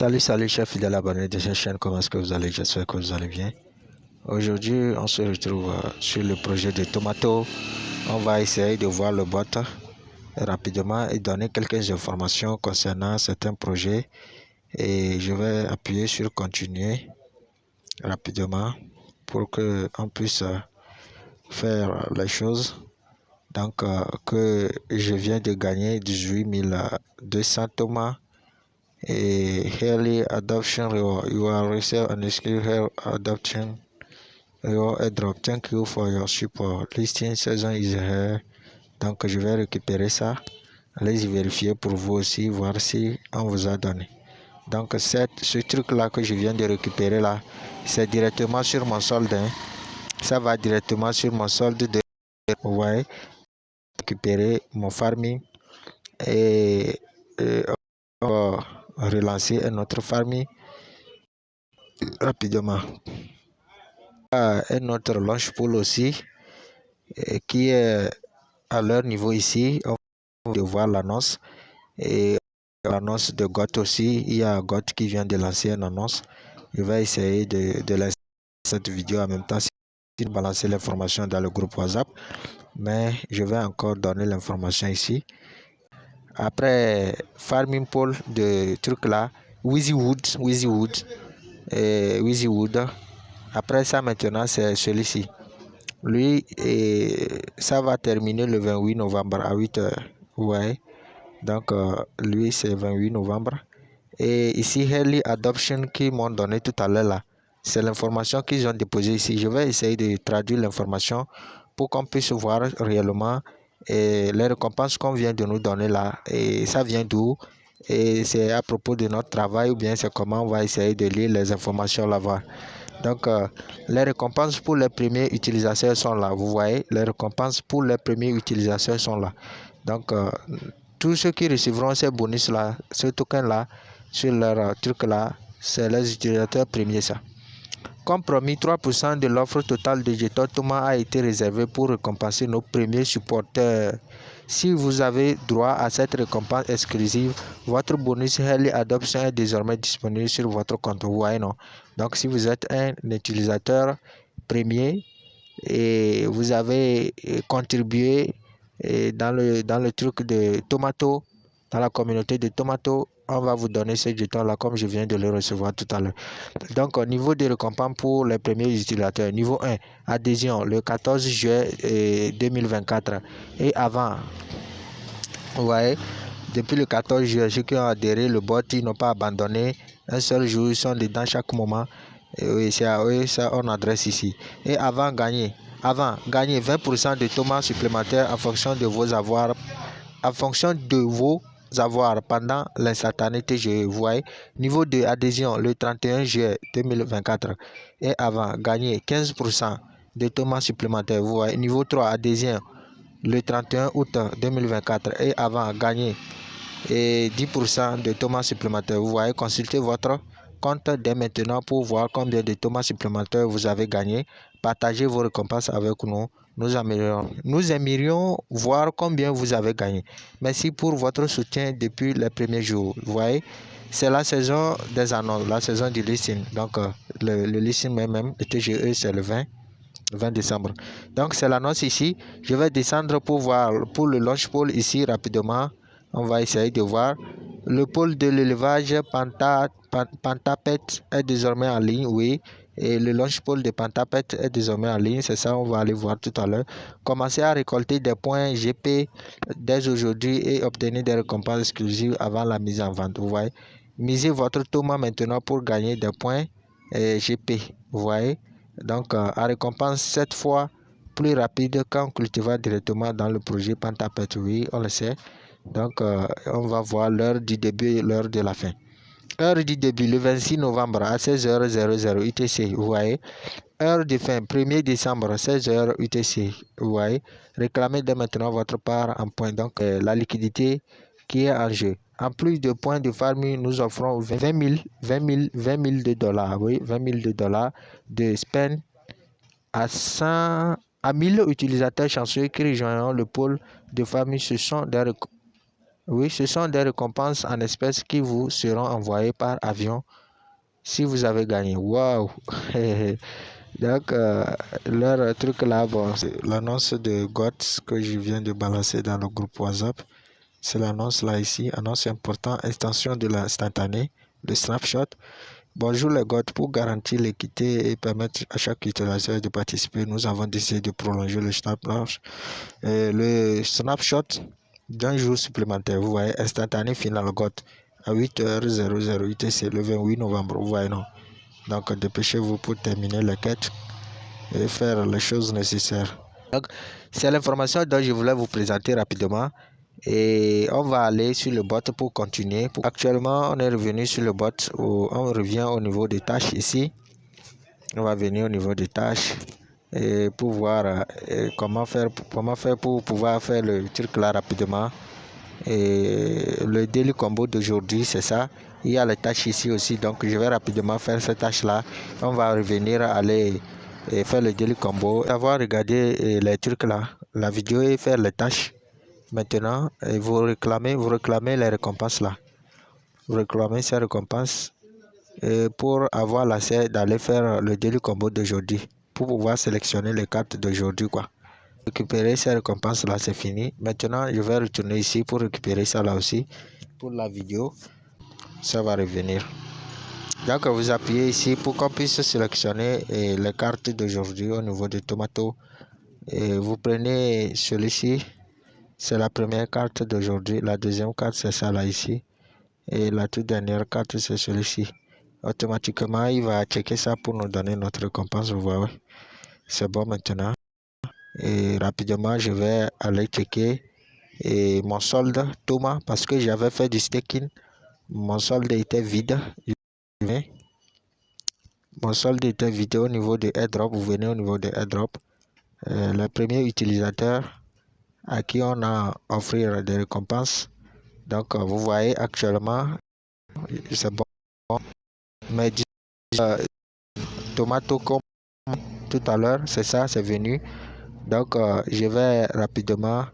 Salut chers fidèles abonnés de cette chaîne, comment est-ce que vous allez? J'espère que vous allez bien. Aujourd'hui, on se retrouve sur le projet de Tomato. On va essayer de voir le bot rapidement et donner quelques informations concernant certains projets. Et je vais appuyer sur continuer rapidement pour qu'on puisse faire les choses. Donc, que je viens de gagner 18 200 tomas. Early adoption reward. You are received an exclusive early adoption reward airdrop. Thank you for your support. Listing season is here. Donc je vais récupérer ça. Allez-y vérifier pour vous aussi, voir si on vous a donné. Donc ce truc là que je viens de récupérer là, c'est directement sur mon solde. Ça va directement sur mon solde de ouais. Récupérer mon farming et on va relancer un autre farming rapidement. Un autre launch pool aussi qui est à leur niveau ici. On va voir l'annonce et l'annonce de GOT aussi. Il y a GOT qui vient de lancer une annonce. Je vais essayer de lancer cette vidéo en même temps si balancer l'information dans le groupe WhatsApp, mais je vais encore donner l'information ici. Après farming pool de truc là, Wizzywood. Après ça maintenant c'est celui-ci. Lui, ça va terminer le 28 novembre à 8h. Ouais. Donc, lui, c'est 28 novembre. Et ici, Early Adoption qu'ils m'ont donné tout à l'heure là, c'est l'information qu'ils ont déposée ici. Je vais essayer de traduire l'information pour qu'on puisse voir réellement les récompenses qu'on vient de nous donner là. Et ça vient d'où? Et c'est à propos de notre travail ou bien c'est comment on va essayer de lire les informations là-bas. Donc, les récompenses pour les premiers utilisateurs sont là. Vous voyez, les récompenses pour les premiers utilisateurs sont là. Donc, tous ceux qui recevront ces bonus-là, ce token-là, sur leur truc-là, c'est les utilisateurs premiers, ça. Comme promis, 3% de l'offre totale de jetons Thomas a été réservé pour récompenser nos premiers supporters. Si vous avez droit à cette récompense exclusive, votre bonus Early Adoption est désormais disponible sur votre compte. Vous voyez, non? Donc, si vous êtes un utilisateur premier et vous avez contribué dans le truc de Tomato, dans la communauté de Tomato, on va vous donner ce jeton là comme je viens de le recevoir tout à l'heure. Donc au niveau des récompenses pour les premiers utilisateurs, niveau 1, adhésion le 14 juillet 2024 et avant, vous voyez, depuis le 14 juillet, ceux qui ont adhéré, le bot, ils n'ont pas abandonné un seul jour, ils sont dedans chaque moment. Et c'est à eux, ça on adresse ici. Et avant, gagner 20% de tomas supplémentaires en fonction de vos avoirs, pendant l'instantanéité, je vois. Niveau de adhésion le 31 juillet 2024 et avant, gagner 15% de tomas supplémentaires. Vous voyez. Niveau 3, adhésion le 31 août 2024 et avant, gagner 10% de tomas supplémentaires. Vous voyez, consultez votre compte dès maintenant pour voir combien de tomas supplémentaires vous avez gagné. Partagez vos récompenses avec nous. Nous aimerions voir combien vous avez gagné. Merci pour votre soutien depuis les premiers jours. Vous voyez, c'est la saison des annonces, la saison du listing. Donc, le listing même, le TGE, c'est le 20 décembre. Donc, c'est l'annonce ici. Je vais descendre pour voir pour le launch pool ici rapidement. On va essayer de voir. Le pôle de l'élevage Pantapet est désormais en ligne, oui. Et le launch pool de Pantapet est désormais en ligne, c'est ça, on va aller voir tout à l'heure. Commencez à récolter des points GP dès aujourd'hui et obtenir des récompenses exclusives avant la mise en vente. Vous voyez, misez votre Thomas maintenant pour gagner des points GP. Vous voyez, donc à récompense 7 fois plus rapide qu'en cultivant directement dans le projet Pantapet. Oui, on le sait. Donc, on va voir l'heure du début et l'heure de la fin. Heure du début, le 26 novembre à 16h00 UTC, vous voyez. Heure de fin, 1er décembre, 16h UTC, vous voyez. Réclamez dès maintenant votre part en points. Donc, la liquidité qui est en jeu. En plus de points de farming, nous offrons 20 000 de dollars, oui, 20 000 de dollars de spend à 1000 utilisateurs chanceux qui rejoindront le pôle de farming. Ce sont des Oui, ce sont des récompenses en espèces qui vous seront envoyées par avion si vous avez gagné. Waouh! Donc, leur truc là, bon, c'est l'annonce de GOT que je viens de balancer dans le groupe WhatsApp. C'est l'annonce là ici, annonce importante, extension de l'instantané, le snapshot. Bonjour les GOT, pour garantir l'équité et permettre à chaque utilisateur de participer, nous avons décidé de prolonger le snapshot d'un jour supplémentaire. Vous voyez, instantané final GOT à 8h00 UTC le 28 novembre. Vous voyez, non? Donc, dépêchez-vous pour terminer la quête et faire les choses nécessaires. Donc, c'est l'information dont je voulais vous présenter rapidement. Et on va aller sur le bot pour continuer. Actuellement, on est revenu sur le bot. On revient au niveau des tâches ici. On va venir au niveau des tâches et pour voir comment faire pour pouvoir faire le truc là rapidement. Et le daily combo d'aujourd'hui, c'est ça. Il y a les tâches ici aussi, donc je vais rapidement faire cette tâche là. On va revenir aller et faire le daily combo. Avoir regardé les trucs là, la vidéo et faire les tâches. Maintenant, vous réclamez les récompenses là. Vous réclamez ces récompenses pour avoir l'accès d'aller faire le daily combo d'aujourd'hui. Pour pouvoir sélectionner les cartes d'aujourd'hui quoi. Récupérer ces récompenses là, c'est fini. Maintenant, je vais retourner ici pour récupérer ça là aussi. Pour la vidéo, ça va revenir. Donc, vous appuyez ici pour qu'on puisse sélectionner les cartes d'aujourd'hui au niveau de Tomato. Et vous prenez celui-ci. C'est la première carte d'aujourd'hui. La deuxième carte, c'est ça là ici. Et la toute dernière carte, c'est celui-ci. Automatiquement, il va checker ça pour nous donner notre récompense. Vous voyez, c'est bon maintenant. Et rapidement, je vais aller checker mon solde Thomas parce que j'avais fait du staking. Mon solde était vide. Mon solde était vide au niveau de airdrop. Vous venez au niveau de airdrop. Le premier utilisateur à qui on a offert des récompenses. Donc, vous voyez actuellement, c'est bon. Mais Tomato comme tout à l'heure, c'est ça, c'est venu. Donc, je vais rapidement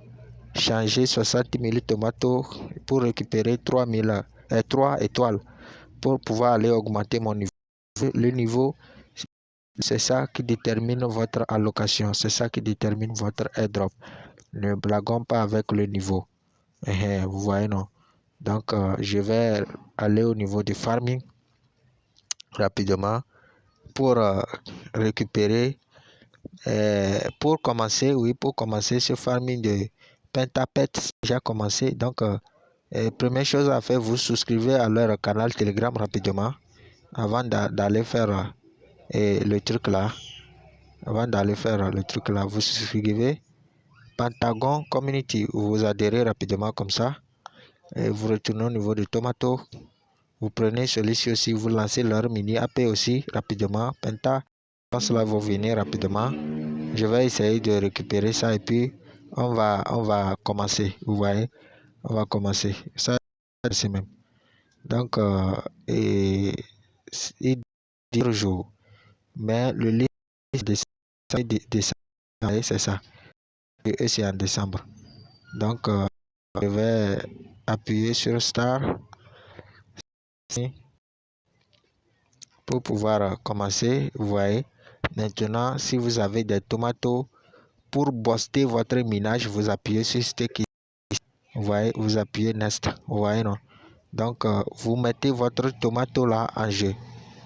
changer 60 000 tomates pour récupérer 3 étoiles pour pouvoir aller augmenter mon niveau. Le niveau, c'est ça qui détermine votre allocation, c'est ça qui détermine votre airdrop. Ne blaguons pas avec le niveau. Vous voyez, non? Donc, je vais aller au niveau du farming rapidement pour récupérer. Pour commencer, oui, pour commencer ce farming de Pentapet, déjà commencé. Donc, première chose à faire, vous souscrivez à leur canal Telegram rapidement avant d'aller faire le truc là. Avant d'aller faire le truc là, vous souscrivez Pentagon Community. Vous adhérez rapidement comme ça. Et vous retournez au niveau de Tomato. Vous prenez celui-ci aussi, vous lancez leur mini AP aussi rapidement. Penta, cela va venir rapidement. Je vais essayer de récupérer ça et puis on va commencer. Vous voyez, on va commencer. Ça, c'est même. Donc, il dit jour. Mais le livre décembre, c'est ça. Et c'est en décembre. Donc, je vais appuyer sur Star pour pouvoir commencer. Vous voyez, maintenant, si vous avez des tomates pour booster votre minage, vous appuyez sur Stake. Vous voyez, vous appuyez Next. Vous voyez, non? Donc, vous mettez votre tomate là en jeu.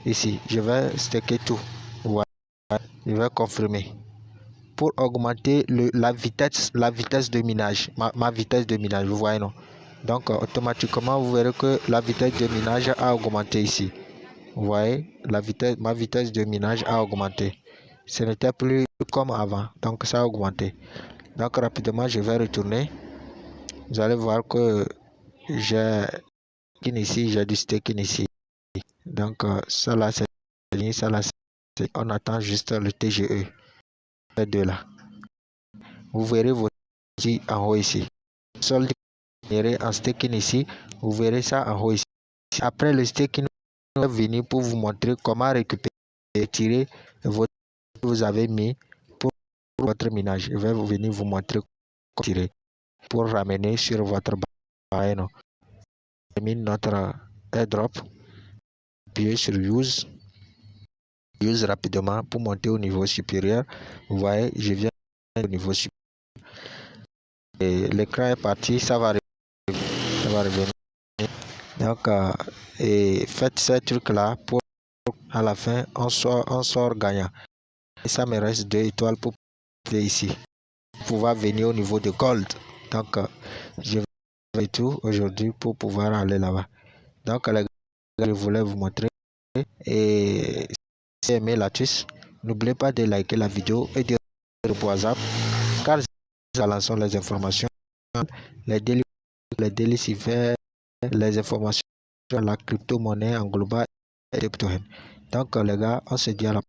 Ici, je vais stacker tout. Vous voyez, je vais confirmer. Pour augmenter la vitesse de minage, ma vitesse de minage, vous voyez, non? Donc, automatiquement, vous verrez que la vitesse de minage a augmenté ici. Vous voyez, ma vitesse de minage a augmenté. Ce n'était plus comme avant, donc ça a augmenté. Donc, rapidement, je vais retourner. Vous allez voir que j'ai ici, j'ai du staking ici. Donc, ça là, c'est ça là, on attend juste le TGE. Les deux là. Vous verrez vos en haut ici. Solde en staking ici, vous verrez ça en haut ici. Après le staking, je vais venir pour vous montrer comment récupérer et tirer votre que vous avez mis pour votre minage. Je vais venir vous montrer comment tirer pour ramener sur votre base. non. On termine notre airdrop, appuyez sur use rapidement pour monter au niveau supérieur. Vous voyez, je viens au niveau supérieur et l'écran est parti, ça va revenir. Donc et faites ces trucs là pour à la fin on sort gagnant. Et ça me reste 2 étoiles pour ici, pouvoir venir au niveau de gold. Donc je vais tout aujourd'hui pour pouvoir aller là-bas. Donc les gars, je voulais vous montrer. Et si vous aimez l'astuce, n'oubliez pas de liker la vidéo et de WhatsApp, car nous lançons les informations, les délices, les informations sur la crypto-monnaie en global et crypto. Donc les gars, on se dit à la